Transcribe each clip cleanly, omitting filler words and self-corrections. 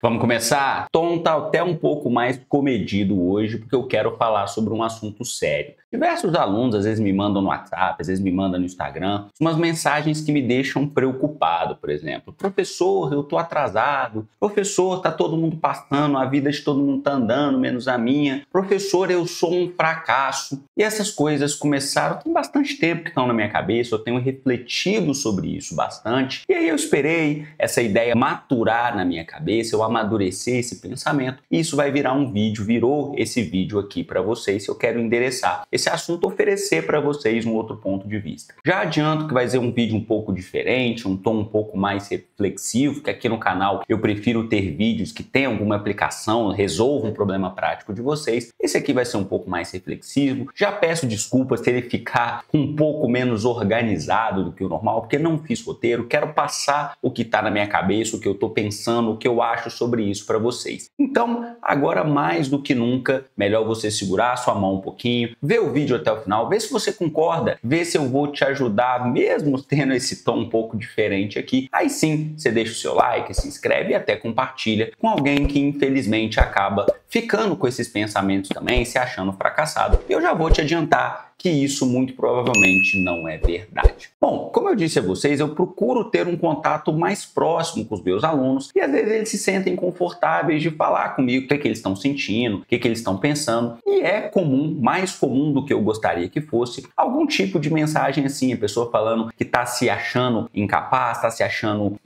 Vamos começar? O tom tá até um pouco mais comedido hoje, porque eu quero falar sobre um assunto sério. Diversos alunos às vezes me mandam no WhatsApp, às vezes me mandam no Instagram, umas mensagens que me deixam preocupado, por exemplo. Professor, eu tô atrasado. Professor, tá todo mundo passando, a vida de todo mundo tá andando, menos a minha. Professor, eu sou um fracasso. E essas coisas começaram, tem bastante tempo que estão na minha cabeça, eu tenho refletido sobre isso bastante. E aí eu esperei essa ideia maturar na minha cabeça, eu amadurecer esse pensamento, e isso vai virar um vídeo, virou esse vídeo aqui para vocês, que eu quero endereçar esse assunto, oferecer para vocês um outro ponto de vista. Já adianto que vai ser um vídeo um pouco diferente, um tom um pouco mais reflexivo, que aqui no canal eu prefiro ter vídeos que tenham alguma aplicação, resolvam um problema prático de vocês. Esse aqui vai ser um pouco mais reflexivo. Já peço desculpas se ele ficar um pouco menos organizado do que o normal, porque não fiz roteiro, quero passar o que está na minha cabeça, o que eu estou pensando, o que eu acho sobre isso para vocês. Então, agora mais do que nunca, melhor você segurar a sua mão um pouquinho, ver o vídeo até o final, ver se você concorda, ver se eu vou te ajudar, mesmo tendo esse tom um pouco diferente aqui. Aí sim, você deixa o seu like, se inscreve e até compartilha com alguém que infelizmente acaba ficando com esses pensamentos também, se achando fracassado. E eu já vou te adiantar que isso muito provavelmente não é verdade. Bom, como eu disse a vocês, eu procuro ter um contato mais próximo com os meus alunos e às vezes eles se sentem confortáveis de falar comigo o que eles estão sentindo, o que eles estão pensando, e é comum, mais comum do que eu gostaria que fosse, algum tipo de mensagem assim, a pessoa falando que está se achando incapaz, está se achando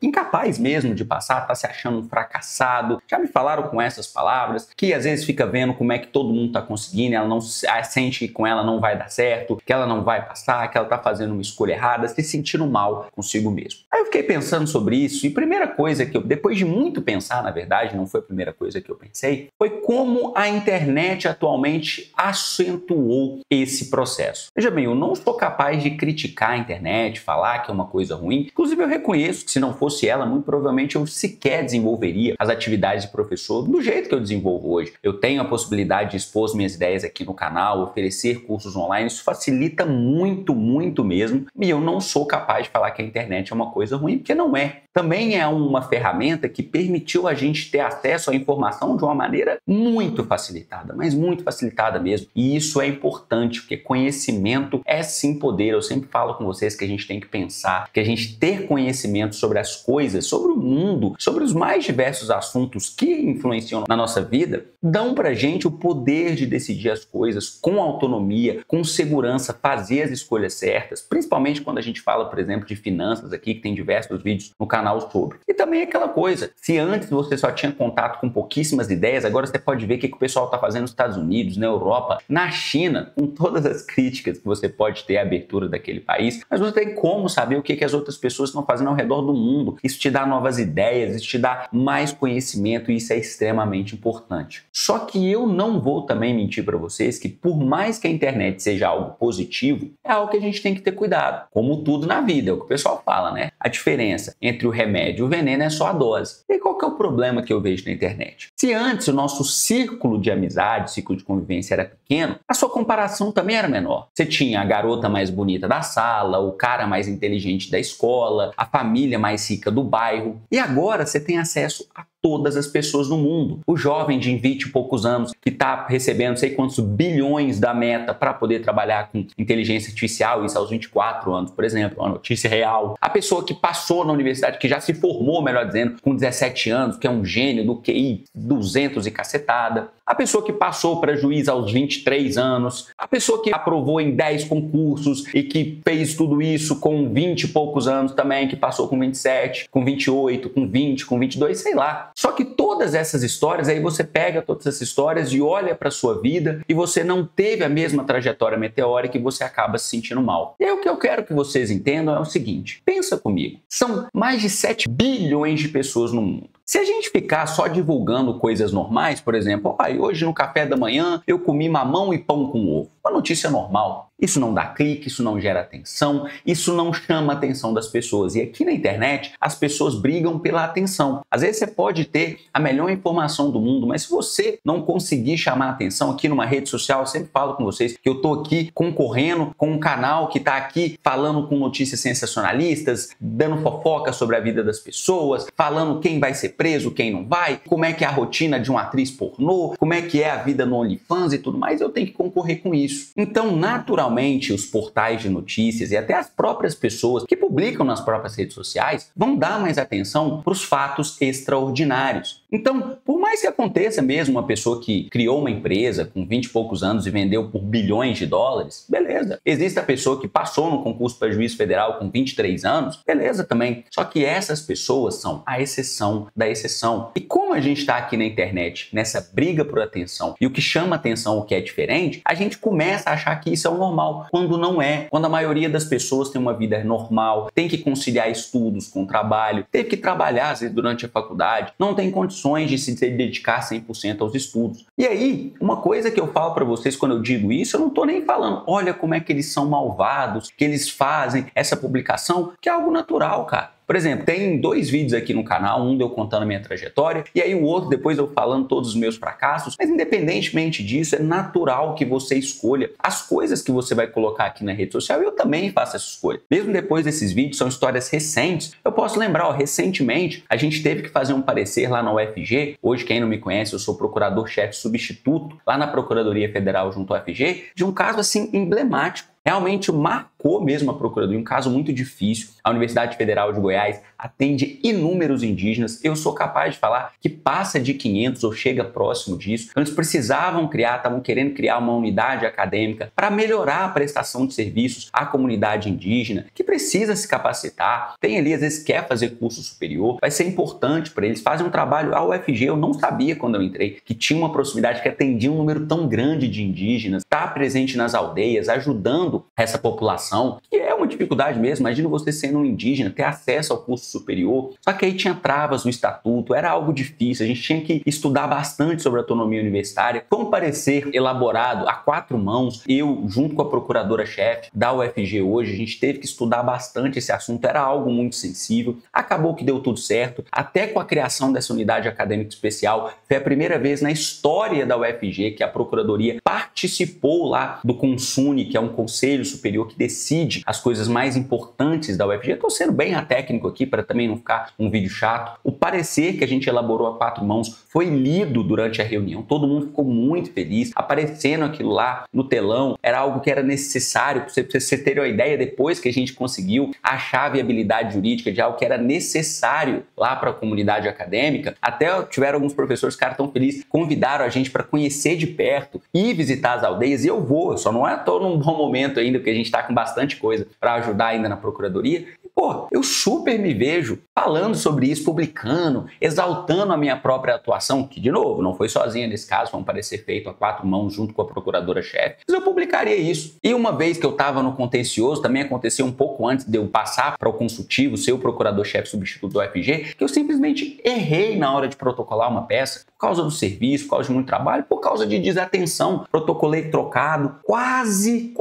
incapaz mesmo de passar, está se achando um fracassado. Já me falaram com essas palavras, que às vezes fica vendo como é que todo mundo está conseguindo, ela não sente que com ela não vai dar certo, que ela não vai passar, que ela está fazendo uma escolha errada, se sentindo mal consigo mesmo. Aí eu fiquei pensando sobre isso, e a primeira coisa que eu, depois de muito pensar, na verdade, não foi a primeira coisa que eu pensei, foi como a internet atualmente acentuou esse processo. Veja bem, eu não sou capaz de criticar a internet, falar que é uma coisa ruim, inclusive eu reconheço que se não fosse ela, muito provavelmente eu sequer desenvolveria as atividades de professor do jeito que eu desenvolvo hoje. Eu tenho a possibilidade de expor minhas ideias aqui no canal, oferecer cursos online, isso facilita muito, muito mesmo, e eu não sou capaz de falar que a internet é uma coisa ruim, porque não é. Também é uma ferramenta que permitiu a gente ter acesso à informação de uma maneira muito facilitada, mas muito facilitada mesmo, e isso é importante, porque conhecimento é sim poder. Eu sempre falo com vocês que a gente tem que pensar, que a gente ter conhecimento sobre as coisas, sobre o mundo, sobre os mais diversos assuntos que influenciam na nossa vida, dão pra gente o poder de decidir as coisas com autonomia, com segurança, fazer as escolhas certas, principalmente quando a gente fala, por exemplo, de finanças aqui, que tem diversos vídeos no canal sobre. E também aquela coisa, se antes você só tinha contato com pouquíssimas ideias, agora você pode ver o que o pessoal está fazendo nos Estados Unidos, na Europa, na China, com todas as críticas que você pode ter à abertura daquele país, mas você tem como saber o que as outras pessoas estão fazendo ao redor do mundo. Isso te dá novas ideias, isso te dá mais conhecimento, e isso é extremamente importante. Só que eu não vou também mentir para vocês que, por mais que a internet seja algo positivo, é algo que a gente tem que ter cuidado. Como tudo na vida, é o que o pessoal fala, né? A diferença entre o remédio e o veneno é só a dose. E qual que é o problema que eu vejo na internet? Se antes o nosso círculo de amizade, círculo de convivência era pequeno, a sua comparação também era menor. Você tinha a garota mais bonita da sala, o cara mais inteligente da escola, a família mais rica do bairro. E agora você tem acesso a todas as pessoas no mundo. O jovem de 20 e poucos anos que está recebendo sei quantos bilhões da meta para poder trabalhar com inteligência artificial, isso aos 24 anos, por exemplo, uma notícia real. A pessoa que passou na universidade, que já se formou, melhor dizendo, com 17 anos, que é um gênio do QI 200 e cacetada. A pessoa que passou para juiz aos 23 anos. A pessoa que aprovou em 10 concursos e que fez tudo isso com 20 e poucos anos também, que passou com 27, com 28, com 20, com 22, sei lá. Só que todas essas histórias, aí você pega todas essas histórias e olha para sua vida e você não teve a mesma trajetória meteórica e você acaba se sentindo mal. E aí o que eu quero que vocês entendam é o seguinte, pensa comigo, são mais de 7 bilhões de pessoas no mundo. Se a gente ficar só divulgando coisas normais, por exemplo, hoje no café da manhã eu comi mamão e pão com ovo, uma notícia normal. Isso não dá clique, isso não gera atenção, isso não chama a atenção das pessoas. E aqui na internet, as pessoas brigam pela atenção. Às vezes você pode ter a melhor informação do mundo, mas se você não conseguir chamar a atenção aqui numa rede social, eu sempre falo com vocês que eu estou aqui concorrendo com um canal que está aqui falando com notícias sensacionalistas, dando fofoca sobre a vida das pessoas, falando quem vai ser preso, quem não vai, como é que é a rotina de uma atriz pornô, como é que é a vida no OnlyFans e tudo mais, eu tenho que concorrer com isso. Então, naturalmente, os portais de notícias e até as próprias pessoas que publicam nas próprias redes sociais vão dar mais atenção para os fatos extraordinários. Então, por mais que aconteça mesmo uma pessoa que criou uma empresa com 20 e poucos anos e vendeu por bilhões de dólares, beleza. Existe a pessoa que passou no concurso para juiz federal com 23 anos, beleza também. Só que essas pessoas são a exceção da exceção. E como a gente está aqui na internet, nessa briga por atenção, e o que chama atenção, o que é diferente, a gente começa a achar que isso é o normal, quando não é. Quando a maioria das pessoas tem uma vida normal, tem que conciliar estudos com trabalho, teve que trabalhar às vezes durante a faculdade, não tem condições de se dedicar 100% aos estudos. E aí, uma coisa que eu falo para vocês quando eu digo isso, eu não estou nem falando, olha como é que eles são malvados, que eles fazem essa publicação, que é algo natural, cara. Por exemplo, tem 2 vídeos aqui no canal, um eu contando a minha trajetória e aí o outro depois eu falando todos os meus fracassos, mas independentemente disso, é natural que você escolha as coisas que você vai colocar aqui na rede social e eu também faço essa escolha. Mesmo depois desses vídeos, são histórias recentes, eu posso lembrar, recentemente a gente teve que fazer um parecer lá na UFG, hoje quem não me conhece, eu sou procurador-chefe substituto lá na Procuradoria Federal junto ao UFG, de um caso assim emblemático. Realmente marcou mesmo a Procuradoria, um caso muito difícil. A Universidade Federal de Goiás atende inúmeros indígenas. Eu sou capaz de falar que passa de 500 ou chega próximo disso. Então, eles precisavam criar, estavam querendo criar uma unidade acadêmica para melhorar a prestação de serviços à comunidade indígena, que precisa se capacitar. Tem ali, às vezes, quer fazer curso superior. Vai ser importante para eles. Fazem um trabalho. A UFG, eu não sabia quando eu entrei, que tinha uma proximidade que atendia um número tão grande de indígenas, está presente nas aldeias, ajudando essa população, que é uma dificuldade mesmo. Imagina você sendo um indígena, ter acesso ao curso superior, só que aí tinha travas no estatuto, era algo difícil, a gente tinha que estudar bastante sobre a autonomia universitária. Foi um parecer elaborado a 4 mãos, eu junto com a procuradora-chefe da UFG hoje, a gente teve que estudar bastante esse assunto, era algo muito sensível, acabou que deu tudo certo, até com a criação dessa unidade acadêmica especial, foi a primeira vez na história da UFG que a Procuradoria participou lá do CONSUNE, que é um conselho superior que decide as coisas mais importantes da UFG. Estou sendo bem técnico aqui para também não ficar um vídeo chato. O parecer que a gente elaborou a 4 mãos foi lido durante a reunião. Todo mundo ficou muito feliz. Aparecendo aquilo lá no telão era algo que era necessário. Para você ter uma ideia, depois que a gente conseguiu achar a viabilidade jurídica de algo que era necessário lá para a comunidade acadêmica, até tiveram alguns professores que tão felizes, convidaram a gente para conhecer de perto e visitar as aldeias. E eu vou, eu só não estou num bom momento ainda, porque a gente está com bastante coisa para ajudar ainda na Procuradoria. E, pô, eu super me vejo falando sobre isso, publicando, exaltando a minha própria atuação, que, de novo, não foi sozinha nesse caso, foi um parecer feito a 4 mãos junto com a procuradora-chefe, mas eu publicaria isso. E uma vez que eu estava no contencioso, também aconteceu um pouco antes de eu passar para o consultivo, ser o procurador-chefe substituto do UFG, que eu simplesmente errei na hora de protocolar uma peça, por causa do serviço, por causa de muito trabalho, por causa de desatenção, protocolei trocado, quase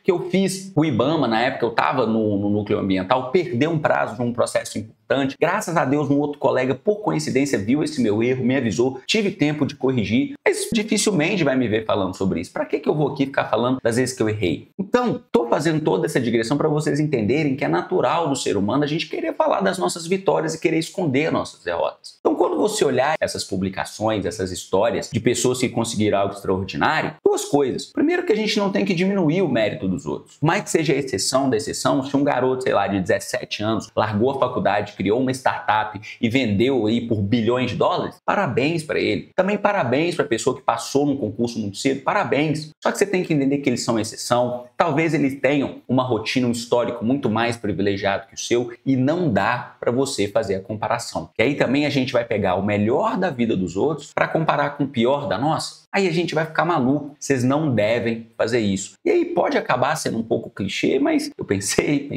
que eu fiz o IBAMA, na época eu estava no núcleo ambiental, perdeu um prazo de um processo importante. Graças a Deus, um outro colega, por coincidência, viu esse meu erro, me avisou, tive tempo de corrigir, mas dificilmente vai me ver falando sobre isso. Para que eu vou aqui ficar falando das vezes que eu errei? Então, estou fazendo toda essa digressão para vocês entenderem que é natural do ser humano a gente querer falar das nossas vitórias e querer esconder nossas derrotas. Então, quando você olhar essas publicações, essas histórias de pessoas que conseguiram algo extraordinário, 2 coisas. Primeiro, que a gente não tem que diminuir o mérito dos outros. Mais que seja a exceção da exceção, se um garoto, sei lá, de 17 anos, largou a faculdade, criou uma startup e vendeu aí por bilhões de dólares, parabéns para ele. Também parabéns para a pessoa que passou num concurso muito cedo, parabéns. Só que você tem que entender que eles são exceção. Talvez eles tenham uma rotina, um histórico muito mais privilegiado que o seu e não dá para você fazer a comparação. E aí também a gente vai pegar o melhor da vida dos outros para comparar com o pior da nossa. Aí a gente vai ficar maluco. Vocês não devem fazer isso. E aí pode acabar sendo um pouco clichê, mas eu pensei,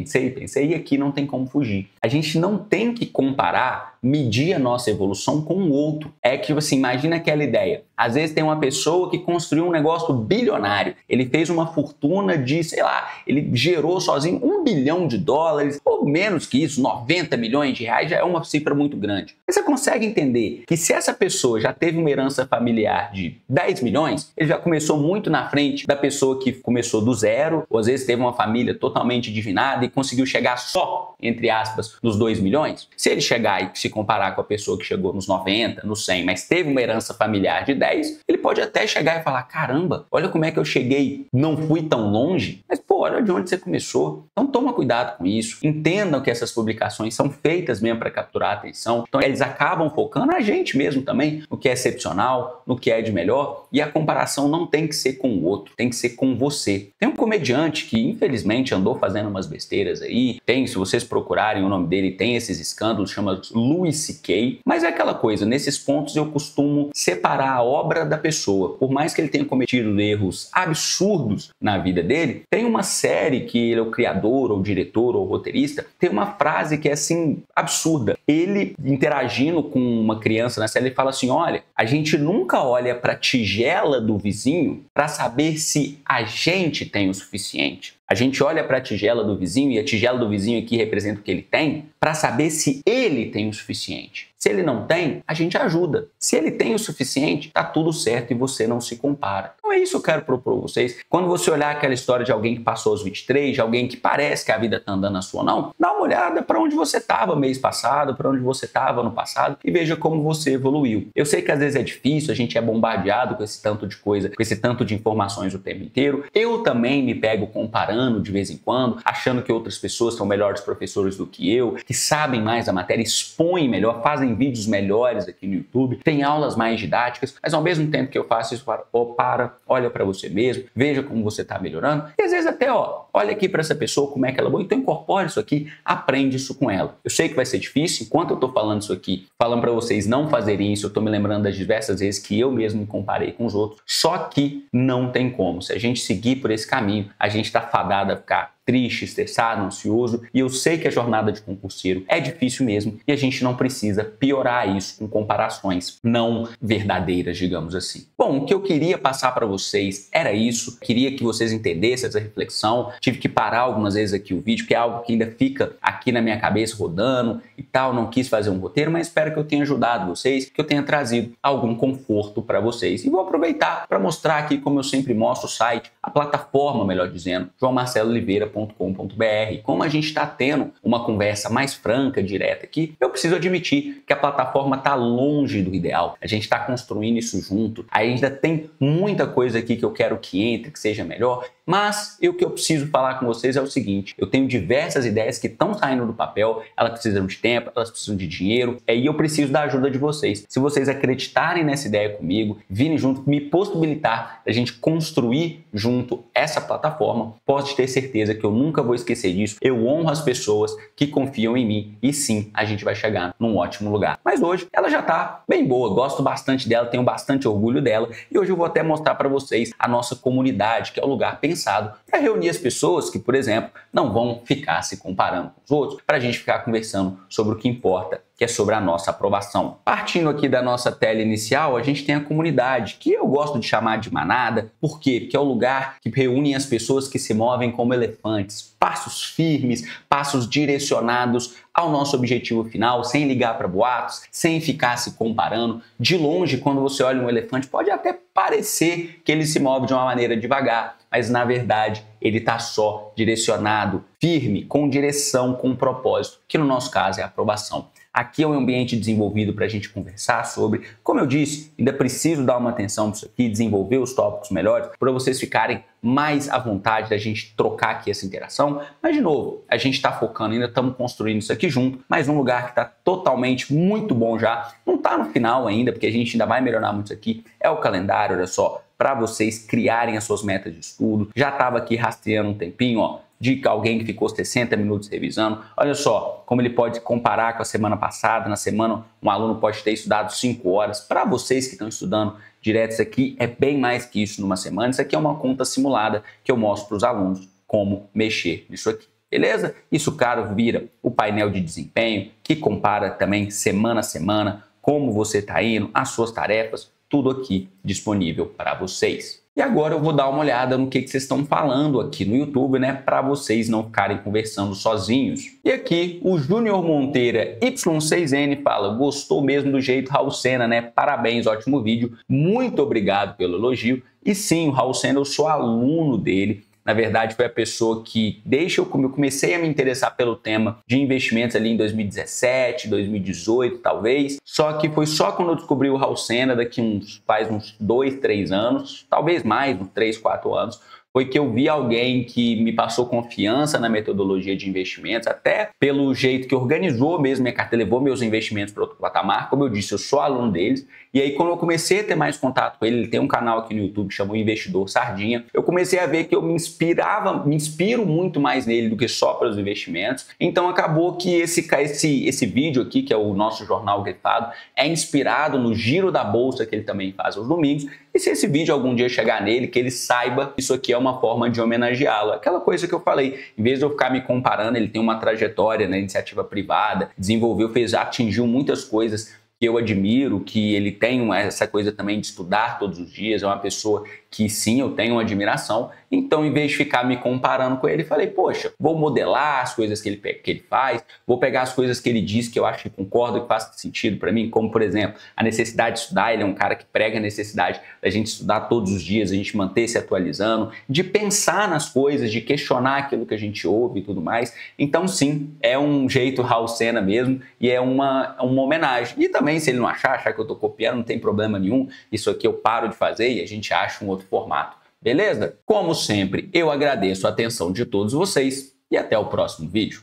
e aqui não tem como fugir. A gente não tem que comparar medir a nossa evolução com o outro. É que, assim, imagina aquela ideia. Às vezes tem uma pessoa que construiu um negócio bilionário. Ele fez uma fortuna de, sei lá, ele gerou sozinho $1 bilhão, ou menos que isso, 90 milhões de reais, já é uma cifra muito grande. Você consegue entender que se essa pessoa já teve uma herança familiar de 10 milhões, ele já começou muito na frente da pessoa que começou do zero, ou às vezes teve uma família totalmente divinada e conseguiu chegar só, entre aspas, nos 2 milhões? Se ele chegar e se comparar com a pessoa que chegou nos 90, nos 100, mas teve uma herança familiar de 10, ele pode até chegar e falar, caramba, olha como é que eu cheguei, não fui tão longe, mas pô, olha de onde você começou. Então toma cuidado com isso, entendam que essas publicações são feitas mesmo para capturar a atenção, então eles acabam focando a gente mesmo também, no que é excepcional, no que é de melhor, e a comparação não tem que ser com o outro, tem que ser com você. Tem um comediante que infelizmente andou fazendo umas besteiras aí, tem, se vocês procurarem o nome dele, tem esses escândalos, chama Louis C.K., mas é aquela coisa, nesses pontos eu costumo separar a obra da pessoa. Por mais que ele tenha cometido erros absurdos na vida dele, tem uma série que ele é o criador, ou diretor, ou roteirista, tem uma frase que é assim, absurda. Ele interagindo com uma criança na série, ele fala assim, olha, a gente nunca olha para a tigela do vizinho para saber se a gente tem o suficiente. A gente olha para a tigela do vizinho, e a tigela do vizinho aqui representa o que ele tem, para saber se ele tem o suficiente. Se ele não tem, a gente ajuda. Se ele tem o suficiente, tá tudo certo e você não se compara. Então é isso que eu quero propor a vocês. Quando você olhar aquela história de alguém que passou aos 23, de alguém que parece que a vida tá andando na sua não, dá uma olhada para onde você estava mês passado, para onde você estava no passado e veja como você evoluiu. Eu sei que às vezes é difícil, a gente é bombardeado com esse tanto de coisa, com esse tanto de informações o tempo inteiro. Eu também me pego comparando de vez em quando, achando que outras pessoas são melhores professores do que eu, que sabem mais da matéria, expõem melhor, fazem vídeos melhores aqui no YouTube, tem aulas mais didáticas, mas ao mesmo tempo que eu faço isso, olha para você mesmo, veja como você está melhorando, e às vezes até, olha aqui para essa pessoa, como é que ela é boa, então incorpore isso aqui, aprende isso com ela. Eu sei que vai ser difícil, enquanto eu estou falando isso aqui, falando para vocês não fazerem isso, eu estou me lembrando das diversas vezes que eu mesmo me comparei com os outros, só que não tem como. Se a gente seguir por esse caminho, a gente está fadado a ficar triste, estressado, ansioso, e eu sei que a jornada de concurseiro é difícil mesmo e a gente não precisa piorar isso com comparações não verdadeiras, digamos assim. Bom, o que eu queria passar para vocês era isso, queria que vocês entendessem essa reflexão, tive que parar algumas vezes aqui o vídeo, que é algo que ainda fica aqui na minha cabeça rodando e tal, não quis fazer um roteiro, mas espero que eu tenha ajudado vocês, que eu tenha trazido algum conforto para vocês. E vou aproveitar para mostrar aqui, como eu sempre mostro, o site, a plataforma, melhor dizendo, joãomarceloliveira.com.br. Como a gente está tendo uma conversa mais franca, direta aqui, eu preciso admitir que a plataforma está longe do ideal. A gente está construindo isso junto, ainda tem muita coisa aqui que eu quero que entre, que seja melhor, mas o que eu preciso falar com vocês é o seguinte, eu tenho diversas ideias que estão saindo do papel, elas precisam de tempo, elas precisam de dinheiro, e eu preciso da ajuda de vocês. Se vocês acreditarem nessa ideia comigo, virem junto, me possibilitar a gente construir junto essa plataforma, pode ter certeza que eu nunca vou esquecer disso. Eu honro as pessoas que confiam em mim e sim, a gente vai chegar num ótimo lugar. Mas hoje ela já tá bem boa, gosto bastante dela, tenho bastante orgulho dela e hoje eu vou até mostrar para vocês a nossa comunidade, que é o lugar pensado para reunir as pessoas que, por exemplo, não vão ficar se comparando com os outros, para a gente ficar conversando sobre o que importa, que é sobre a nossa aprovação. Partindo aqui da nossa tela inicial, a gente tem a comunidade, que eu gosto de chamar de manada. Por quê? Porque é o lugar que reúne as pessoas que se movem como elefantes, passos firmes, passos direcionados ao nosso objetivo final, sem ligar para boatos, sem ficar se comparando. De longe, quando você olha um elefante, pode até parecer que ele se move de uma maneira devagar, mas na verdade ele está só direcionado, firme, com direção, com propósito, que no nosso caso é a aprovação. Aqui é um ambiente desenvolvido para a gente conversar sobre, como eu disse, ainda preciso dar uma atenção para isso aqui, desenvolver os tópicos melhores, para vocês ficarem mais à vontade da gente trocar aqui essa interação. Mas, de novo, a gente está focando, ainda estamos construindo isso aqui junto, mas num lugar que está totalmente muito bom já. Não está no final ainda, porque a gente ainda vai melhorar muito isso aqui. É o calendário, olha só, para vocês criarem as suas metas de estudo. Já estava aqui rastreando um tempinho, ó, de alguém que ficou 60 minutos revisando. Olha só como ele pode comparar com a semana passada. Na semana, um aluno pode ter estudado 5 horas. Para vocês que estão estudando direto, isso aqui é bem mais que isso numa semana. Isso aqui é uma conta simulada que eu mostro para os alunos como mexer nisso aqui. beleza? Isso, claro, vira o painel de desempenho, que compara também semana a semana, como você está indo, as suas tarefas, tudo aqui disponível para vocês. E agora eu vou dar uma olhada no que vocês estão falando aqui no YouTube, né, para vocês não ficarem conversando sozinhos. E aqui o Júnior Monteira Y6N fala: gostou mesmo do jeito Raul Sena, né? Parabéns, ótimo vídeo. Muito obrigado pelo elogio. E sim, o Raul Sena, eu sou aluno dele. Na verdade, foi a pessoa que, desde que eu comecei a me interessar pelo tema de investimentos ali em 2017, 2018, talvez. Só que foi só quando eu descobri o Raul Sena, faz uns 2, 3 anos, talvez mais, uns 3, 4 anos, foi que eu vi alguém que me passou confiança na metodologia de investimentos, até pelo jeito que organizou mesmo minha carteira, levou meus investimentos para outro patamar. Como eu disse, eu sou aluno deles. E aí, quando eu comecei a ter mais contato com ele tem um canal aqui no YouTube que chama o Investidor Sardinha, eu comecei a ver que eu me inspiro muito mais nele do que só pelos investimentos. Então, acabou que esse vídeo aqui, que é o nosso Jornal Grifado, é inspirado no Giro da Bolsa, que ele também faz aos domingos. E se esse vídeo algum dia chegar nele, que ele saiba que isso aqui é uma forma de homenageá-lo. Aquela coisa que eu falei, em vez de eu ficar me comparando, ele tem uma trajetória na iniciativa privada, atingiu muitas coisas que eu admiro, que ele tem essa coisa também de estudar todos os dias, é uma pessoa que sim, eu tenho uma admiração. Então, em vez de ficar me comparando com ele, falei, poxa, vou modelar as coisas que ele faz, vou pegar as coisas que ele diz que eu acho que concordo, que faz sentido para mim, como, por exemplo, a necessidade de estudar. Ele é um cara que prega a necessidade da gente estudar todos os dias, a gente manter se atualizando, de pensar nas coisas, de questionar aquilo que a gente ouve e tudo mais. Então, sim, é um jeito Raul Sena mesmo e é uma homenagem. E também, se ele não achar que eu estou copiando, não tem problema nenhum. Isso aqui eu paro de fazer e a gente acha um outro formato. Beleza? Como sempre, eu agradeço a atenção de todos vocês e até o próximo vídeo.